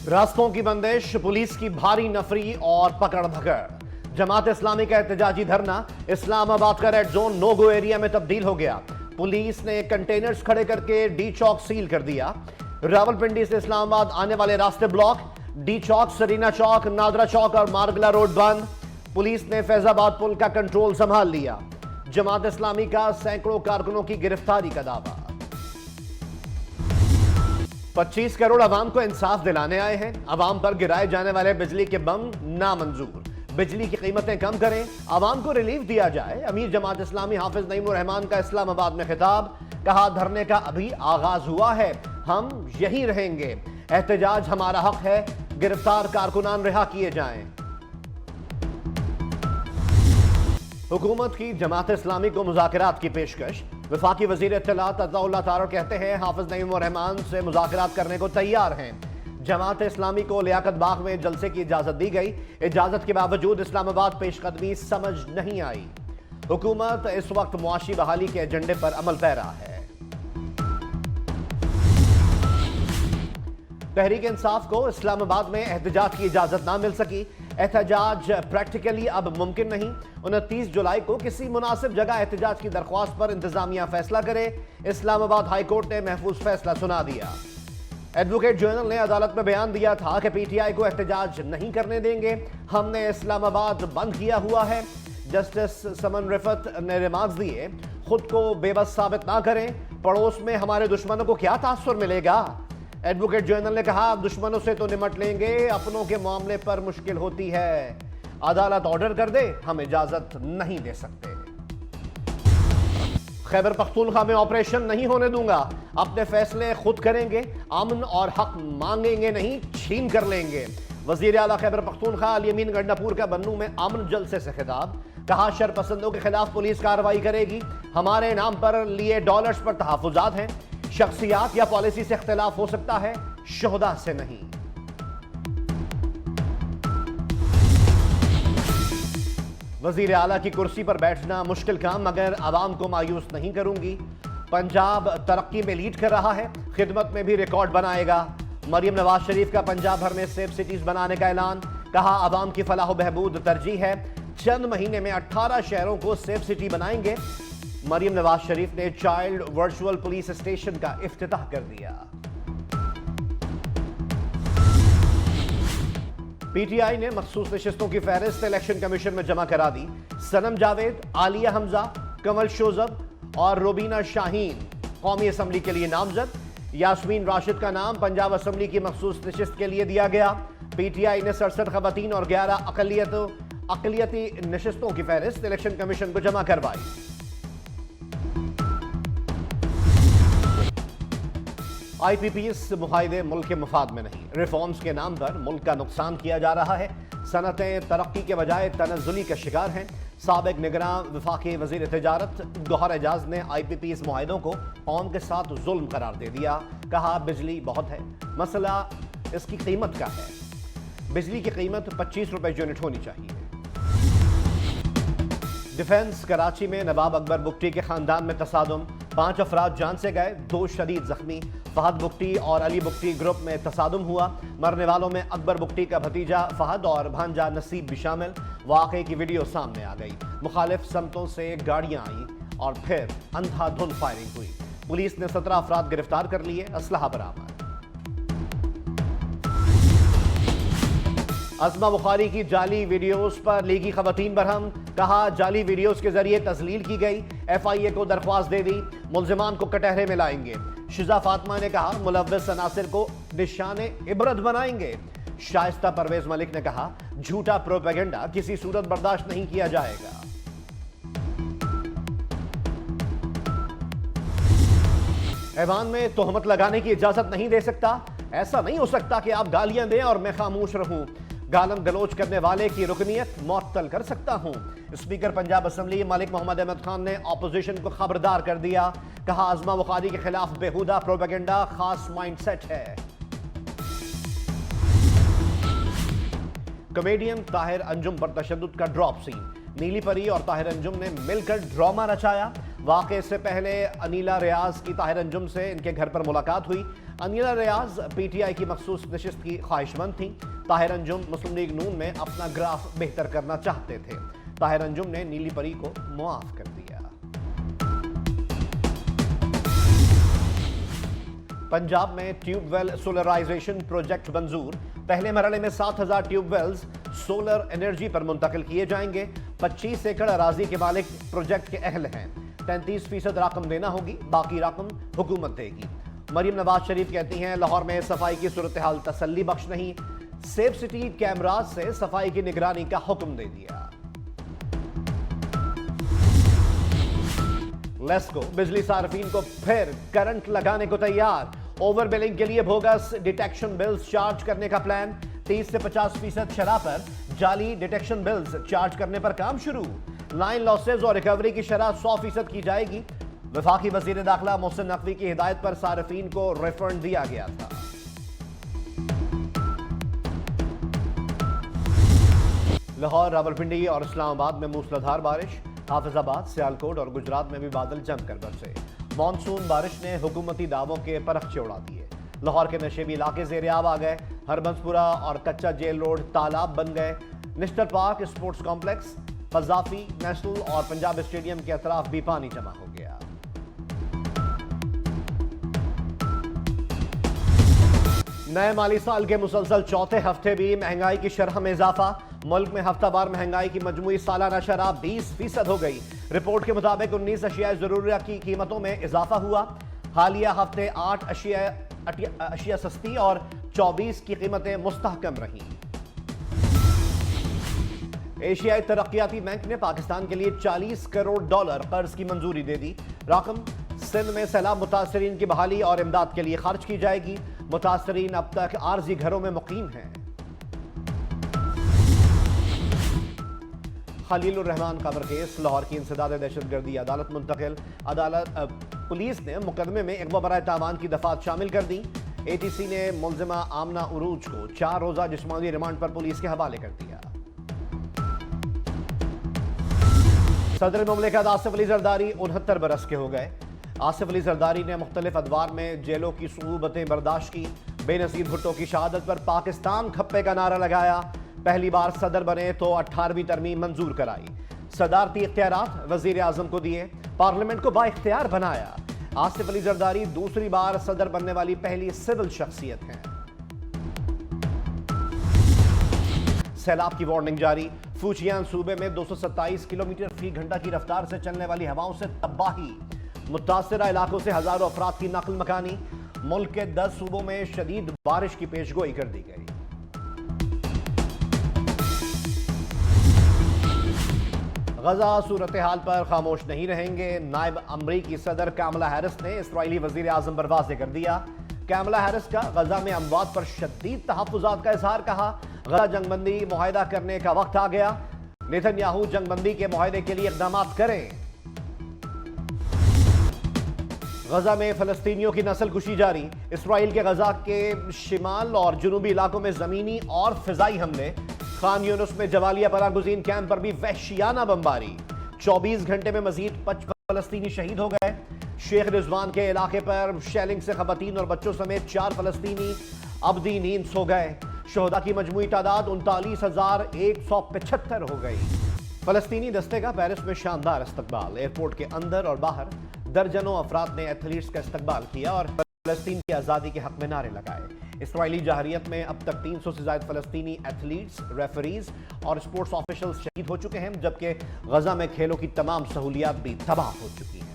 रास्तों की बंदिश, पुलिस की भारी नफरी और पकड़ धकड़। जमात इस्लामी का एहतजाजी धरना इस्लामाबाद का red zone no go area में तब्दील हो गया। पुलिस ने कंटेनर्स खड़े करके डी चौक सील कर दिया। रावलपिंडी से इस्लामाबाद आने वाले रास्ते ब्लॉक, डी चौक, सरीना चौक, नादरा चौक और मारगला रोड बंद। पुलिस ने फैजाबाद पुल का कंट्रोल संभाल लिया। जमात इस्लामी का सैकड़ों कारकुनों की गिरफ्तारी का दावा। 25 करोड़ अवाम को इंसाफ दिलाने आए हैं। अवाम पर गिराए जाने वाले बिजली के बम नामंजूर। बिजली की कीमतें कम करें, अवाम को रिलीफ दिया जाए। अमीर जमात इस्लामी हाफिज नईमुर रहमान का इस्लामाबाद में खिताब। कहा, धरने का अभी आगाज हुआ है, हम यहीं रहेंगे। एहतजाज हमारा हक है, गिरफ्तार कारकुनान रिहा किए जाएं। हुकूमत की जमात इस्लामी को मुज़ाकरात की पेशकश। वफाकी वज़ीर इत्तलात अताउल्लाह तारड़ कहते हैं, हाफिज नईमुर रहमान से मुज़ाकरात करने को तैयार हैं। जमात इस्लामी को लियाकत बाग में जलसे की इजाज़त दी गई। इजाज़त के बावजूद इस्लामाबाद पेशकदमी समझ नहीं आई। हुकूमत इस वक्त मुआशी बहाली के एजेंडे पर अमल पैरा है। तहरीक इंसाफ को इस्लामाबाद में एहतजाज की इजाज़त ना मिल सकी। एहतजाज प्रैक्टिकली अब मुमकिन नहीं। 29 जुलाई को किसी मुनासिब जगह एहतजाज की दरख्वास्त पर इंतजामिया फैसला करे। इस्लामाबाद हाई कोर्ट ने महफूज फैसला सुना दिया। एडवोकेट जनरल ने अदालत में बयान दिया था कि पीटीआई को एहतजाज नहीं करने देंगे, हमने इस्लामाबाद बंद किया हुआ है। जस्टिस समन रिफत ने रिमार्क्स दिए, खुद को बेबस साबित ना करें, पड़ोस में हमारे दुश्मनों को क्या तासुर मिलेगा। एडवोकेट जनरल ने कहा, दुश्मनों से तो निमट लेंगे, अपनों के मामले पर मुश्किल होती है। अदालत ऑर्डर कर दे, हम इजाजत नहीं दे सकते। खैबर पख्तूनख्वा में ऑपरेशन नहीं होने दूंगा, अपने फैसले खुद करेंगे, अमन और हक मांगेंगे नहीं, छीन कर लेंगे। वजीर आला खैबर पख्तूनख्वा अल-यमीन गंडापुर का बन्नू में अमन जलसे से खिताब। कहा, शरपसंदों के खिलाफ पुलिस कार्रवाई करेगी। हमारे नाम पर लिए डॉलर्स पर तहफुजात हैं। शख्सियात या पॉलिसी से इख्तिलाफ हो सकता है, शोहदा से नहीं। वजीर आला की कुर्सी पर बैठना मुश्किल काम, मगर आवाम को मायूस नहीं करूंगी। पंजाब तरक्की में लीड कर रहा है, खिदमत में भी रिकॉर्ड बनाएगा। मरियम नवाज शरीफ का पंजाब भर में सेफ सिटीज बनाने का ऐलान। कहा, आवाम की फलाह बहबूद तरजीह है, चंद महीने में 18 शहरों को सेफ सिटी बनाएंगे। मरियम नवाज शरीफ ने चाइल्ड वर्चुअल पुलिस स्टेशन का इफ्तिताह कर दिया। पीटीआई ने मखसूस नशिस्तों की फहरिस्त इलेक्शन कमीशन में जमा करा दी। सनम जावेद, आलिया हमजा, कमल शोजब और रोबीना शाहीन कौमी असम्बली के लिए नामजद। यास्मीन राशिद का नाम पंजाब असम्बली की मखसूस नशिस्त के लिए दिया गया। पीटीआई ने 67 खवातीन और 11 अकलियती नशिस्तों की फहरिस्त इलेक्शन कमीशन को जमा करवाई। आईपीपीएस मुहाइदे मुल्क के मुफाद में नहीं, रिफॉर्म्स के नाम पर मुल्क का नुकसान किया जा रहा है। सनतें तरक्की के बजाय तनज़्ज़ुली का शिकार हैं। साबिक निगरान वफाकी वज़ीर तिजारत गौहर एजाज ने आईपीपीएस मुआहिदों को कौम के साथ जुल्म करार दे दिया। कहा, बिजली बहुत है, मसला इसकी कीमत का है। बिजली की कीमत 25 रुपए यूनिट होनी चाहिए। डिफेंस कराची में नवाब अकबर बुगटी के खानदान में तसादुम, 5 अफराद जान से गए, 2 शदीद जख्मी। फहद बुगटी और अली बुगटी ग्रुप में तसादुम हुआ। मरने वालों में अकबर बुगटी का भतीजा फहद और भांजा नसीब भी शामिल। वाक़े की वीडियो सामने आ गई। मुखालिफ समतों से गाड़ियां आई और फिर अंधाधुंध फायरिंग हुई। पुलिस ने 17 अफराद गिरफ्तार कर लिए, असलहा बरामद। अज़मा बुखारी की जाली वीडियोस पर लीगी खवातीन बरहम। कहा, जाली वीडियोस के जरिए तस्लील की गई, एफआईए को दरख्वास्त दे दी, मुल्जिमान को कटहरे में लाएंगे। शिजा फातिमा ने कहा, मुलव्विस अनासिर को निशाने इबरत बनाएंगे। शाइस्ता परवेज मलिक ने कहा, झूठा प्रोपेगेंडा किसी सूरत बर्दाश्त नहीं किया जाएगा। ऐवान में तोहमत लगाने की इजाजत नहीं दे सकता। ऐसा नहीं हो सकता कि आप गालियां दें और मैं खामोश रहूं। गालम गलोच करने वाले की रुकनियत मुअत्तल कर सकता हूं। स्पीकर पंजाब असम्बली मलिक मोहम्मद अहमद खान ने ऑपोजिशन को खबरदार कर दिया। कहा, अज़मा बुखारी के खिलाफ बेहुदा प्रोपेगेंडा खास माइंडसेट है। कॉमेडियन ताहिर अंजुम पर तशद्दुद का ड्रॉप सीन। नीली परी और ताहिर अंजुम ने मिलकर ड्रामा रचाया। واقعے سے پہلے انیلا ریاض کی طاہر انجم سے ان کے گھر پر ملاقات ہوئی۔ انیلا ریاض پی ٹی آئی کی مخصوص نشست کی خواہش مند تھیں۔ طاہر انجم مسلم لیگ نون میں اپنا گراف بہتر کرنا چاہتے تھے۔ طاہر انجم نے نیلی پری کو معاف کر دیا۔ پنجاب میں ٹیوب ویل سولرائزیشن پروجیکٹ منظور۔ پہلے مرحلے میں 7,000 ٹیوب ویلز سولر انرجی پر منتقل کیے جائیں گے۔ 25 ایکڑ اراضی کے مالک پروجیکٹ کے اہل ہیں۔ 33% رقم دینا ہوگی، باقی رقم حکومت دے گی۔ مریم نواز شریف کہتی ہیں لاہور میں صفائی کی صورتحال تسلی بخش نہیں، سیف سٹی کیمراز سے صفائی کی نگرانی کا حکم دے دیا۔ لیسکو بجلی صارفین کو پھر کرنٹ لگانے کو تیار۔ اوور بلنگ کے لیے بوگس ڈیٹیکشن بلز چارج کرنے کا پلان۔ 30 سے 50% شرح پر جعلی ڈیٹیکشن بلز چارج کرنے پر کام شروع۔ لائن لاسز اور ریکوری کی شرح 100% کی جائے گی۔ وفاقی وزیر داخلہ محسن نقوی کی ہدایت پر صارفین کو ریفنڈ دیا گیا تھا۔ لاہور، راولپنڈی اور اسلام آباد میں موسلادھار بارش۔ حافظ آباد، سیالکوٹ اور گجرات میں بھی بادل جم کر برسے۔ مانسون بارش نے حکومتی دعووں کے پرخچے اڑا دیے۔ لاہور کے نشیبی علاقے زیر آب آ گئے۔ ہربنس پورہ اور کچا جیل روڈ تالاب بن گئے۔ National park, sports complex, Gaddafi national اور پنجاب اسٹیڈیم کے اطراف بھی پانی جمع ہو گیا۔ نئے مالی سال کے مسلسل چوتھے ہفتے بھی مہنگائی کی شرح میں اضافہ۔ ملک میں ہفتہ وار مہنگائی کی مجموعی سالانہ شرح 20% ہو گئی۔ رپورٹ کے مطابق 19 اشیاء ضروریہ کی قیمتوں میں اضافہ ہوا۔ حالیہ ہفتے 8 اشیاء سستی اور 24 کی قیمتیں مستحکم رہیں۔ ایشیائی ترقیاتی بینک نے پاکستان کے لیے $40 کروڑ قرض کی منظوری دے دی۔ رقم سندھ میں سیلاب متاثرین کی بحالی اور امداد کے لیے خرچ کی جائے گی۔ متاثرین اب تک عارضی گھروں میں مقیم ہیں۔ خلیل الرحمان قبر کیس، لاہور کی انسداد دہشت گردی عدالت منتقل۔ پولیس نے مقدمے میں اغوا برائے تاوان کی دفعات شامل کر دی۔ اے ٹی سی نے ملزمہ آمنہ عروج کو 4 روزہ جسمانی ریمانڈ پر پولیس کے حوالے کر دیا۔ صدر مملکت آصف علی زرداری 69 برس کے ہو گئے۔ آصف علی زرداری نے مختلف ادوار میں جیلوں کی صعوبتیں برداشت کی۔ بے نظیر بھٹو کی شہادت پر پاکستان کھپے کا نعرہ لگایا۔ پہلی بار صدر بنے تو 18ویں ترمیم منظور کرائی۔ صدارتی اختیارات وزیر اعظم کو دیے، پارلیمنٹ کو با اختیار بنایا۔ آصف علی زرداری دوسری بار صدر بننے والی پہلی سول شخصیت ہیں۔ سیلاب کی وارننگ جاری۔ فوچیان صوبے میں 227 کلومیٹر فی گھنٹہ کی رفتار سے چلنے والی ہواؤں سے تباہی۔ متاثرہ علاقوں سے ہزاروں افراد کی نقل مکانی۔ ملک کے 10 صوبوں میں شدید بارش کی پیشگوئی کر دی گئی۔ غزہ صورتحال پر خاموش نہیں رہیں گے۔ نائب امریکی صدر کاملا ہیرس نے اسرائیلی وزیر اعظم پر واضح کر دیا۔ کاملا ہیرس کا غزہ میں اموات پر شدید تحفظات کا اظہار، کہا غزہ جنگ بندی معاہدہ کرنے کا وقت آ گیا۔ نیتن یاہو جنگ بندی کے معاہدے کے لیے اقدامات کریں۔ غزہ میں فلسطینیوں کی نسل کشی جاری۔ اسرائیل کے غزہ کے شمال اور جنوبی علاقوں میں زمینی اور فضائی حملے۔ خان یونس میں جوالیہ پناہ گزین کیمپ پر بھی وحشیانہ بمباری۔ 24 گھنٹے میں مزید 55 فلسطینی شہید ہو گئے۔ شیخ رضوان کے علاقے پر شیلنگ سے خواتین اور بچوں سمیت 4 فلسطینی ابدی نیند سو گئے۔ شہداء کی مجموعی تعداد 39,175 ہو گئی۔ فلسطینی دستے کا پیرس میں شاندار استقبال۔ ایئرپورٹ کے اندر اور باہر درجنوں افراد نے ایتھلیٹس کا استقبال کیا اور فلسطین کی آزادی کے حق میں نعرے لگائے۔ اسرائیلی جارحیت میں اب تک 300 سے زائد فلسطینی ایتھلیٹس، ریفریز اور اسپورٹس آفیشلز شہید ہو چکے ہیں، جبکہ غزہ میں کھیلوں کی تمام سہولیات بھی تباہ ہو چکی ہیں۔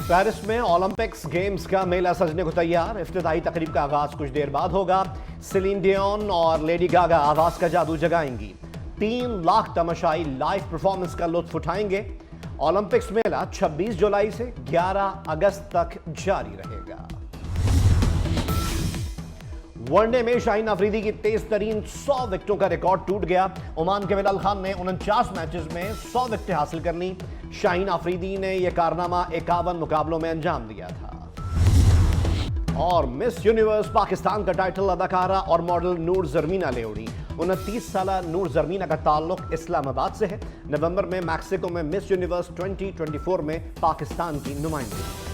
پیرس میں اولمپکس گیمز کا میلہ سجنے کو تیار۔ افتتاحی تقریب کا آغاز کچھ دیر بعد ہوگا۔ سیلین ڈیون اور لیڈی گاگا آواز کا جادو جگائیں گی۔ 3 لاکھ تماشائی لائیو پرفارمنس کا لطف اٹھائیں گے۔ اولمپکس میلہ 26 جولائی سے 11 اگست تک جاری رہے گا۔ ون ڈے میں شاہین افریدی کی تیز ترین 100 وکٹوں کا ریکارڈ ٹوٹ گیا۔ عمان کے بلال خان نے 49 میچز میں 100 وکٹیں حاصل کر لیں۔ شاہین افریدی نے یہ کارنامہ 51 مقابلوں میں انجام دیا تھا۔ اور مس یونیورس پاکستان کا ٹائٹل اداکارہ اور ماڈل نور زرمینہ لے اڑی۔ 29 سالہ نور زرمینہ کا تعلق اسلام آباد سے ہے. نومبر میں میکسیکو میں مس یونیورس 2024 میں پاکستان کی نمائندگی.